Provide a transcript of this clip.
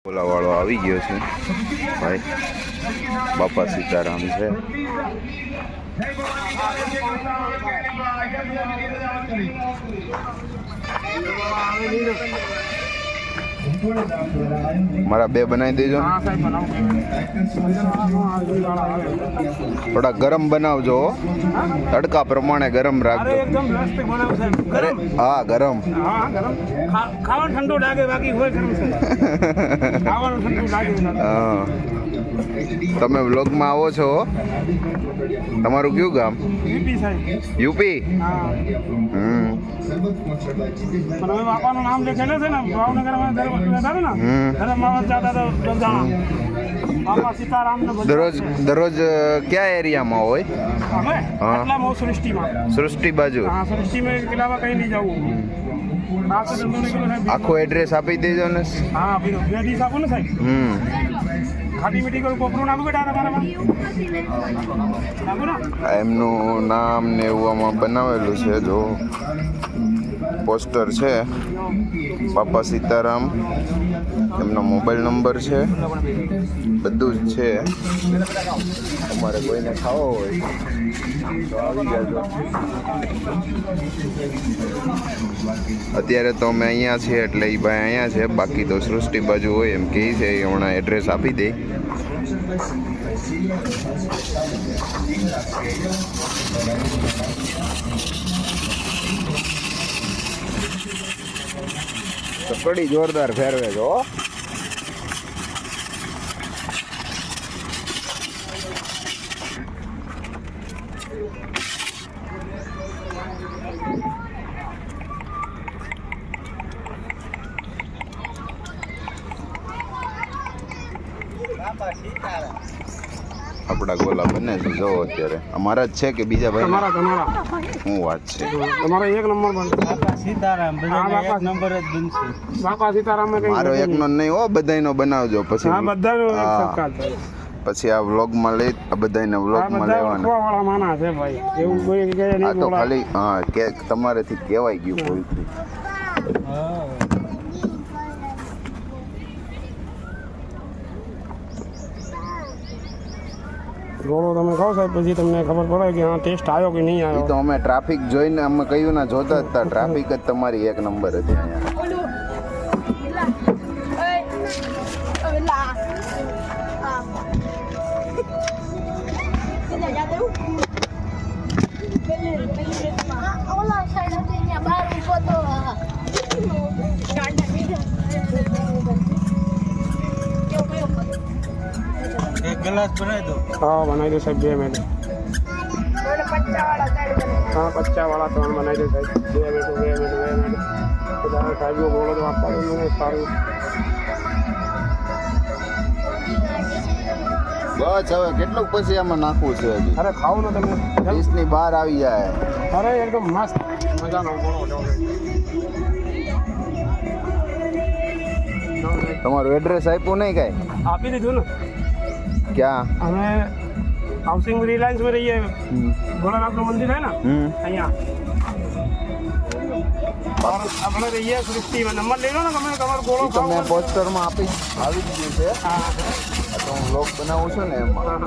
ઓલાવાળો આવી ગયો છે ભાઈ. બાપા સીતારામ છે. મારા બે બનાવી દેજો. થોડા ગરમ બનાવજો, તડકા પ્રમાણે ગરમ રાખજો. અરે હા, ગરમ. ખાવાનું ઠંડુ લાગે, બાકી હોય ગરમ છે. ખાવાનું ઠંડુ લાગે. હા, તમે વ્લોગમાં આવો છો. તમારું કયું ગામ? યુપી સાહેબ. યુપી? પણ હવે બાપાનું નામ લખેલું છે ને ભાવનગરમાં બાપા સીતારામ. દરરોજ કયા એરિયામાં હોય? હા, સૃષ્ટિમાં. સૃષ્ટિ બાજુ? હા, સૃષ્ટિમાં કિલ્લામાં કઈ નહીં જવું. આખું એડ્રેસ આપી દેજો ને. હા, બે ડીશ આપો ને સાહેબ. ખાટી મીઠી કોઈ કોપરું નાખું બેટા તમારામાં નાખું ને. એમનું નામ ને એવું આમાં બનાવેલું છે. જો પોસ્ટર છે, બાપા સીતારામ. એમનો મોબાઈલ નંબર છે, બધું જ છે. તમારે કોઈને ખાવો હોય તો આવી જાજો. અત્યારે તો અમે અહીંયા છીએ એટલે એ ભાઈ અહીંયા છે. બાકી તો સૃષ્ટિ બાજુ હોય એમ કહે છે. એ હમણાં એડ્રેસ આપી દે. કડી જોરદાર ફેરવે છો. આપડા ગોલા બને છે જો અત્યારે. અમારા જ છે કે બીજા ભાઈ? શું વાત છે? તમારો એક નંબર બનશે. બાપા સીતારામ. બાપા નંબર જ બનશે. બાપા સીતારામ. મારો એકનો નહીં હો, બધાયનો બનાવજો. પછી પછી આ વ્લોગમાં લઈ આ બધાયને વ્લોગમાં લેવાના. માના છે ભાઈ, એવું કોઈ જગ્યાએ નહીં. આ તો ખાલી હા કે તમારેથી કહેવાય ગયું ભૂલથી. ગોળો તમે ખાઓ સાહેબ, પછી તમને ખબર પડે કે હા ટેસ્ટ આવ્યો કે નહીં આવ્યો. તો અમે ટ્રાફિક જોઈને અમે કહ્યું ના જોતા જ હતા. ટ્રાફિક જ તમારી એક નંબર હતી અહીંયા. એક ગ્લાસ બનાવી દો. હા, બનાવી દો સાહેબ. 2 મિનિટ. હા, 50 વાળા 3 બનાવી દો સાહેબ. 2 મિનિટ. સાહેબ નો ગોળો તો આપવાનું સારું. બસ હવે કેટલું પછી આમાં નાખવું છે હજી? અરે ખાવ ને તમે, 20 ની બહાર આવી જાય. અરે એકદમ મસ્ત મજાનો ગોળો. તમારું એડ્રેસ આપ્યું નહીં કાંઈ? આપી દીધું ને. ક્યાં? અમે હાઉસિંગ રિલાયન્સ में रहिए. भोलानाथ मंदिर है ना, અહીંયા આપણે રહીએ સૃષ્ટિમાં. નંબર લઈ લો ને તમે. તમારો ગોળો તમે પોસ્ટરમાં આવી જ ગયું છે. હા, તો હું વ્લોગ બનાવું છું ને એમાં.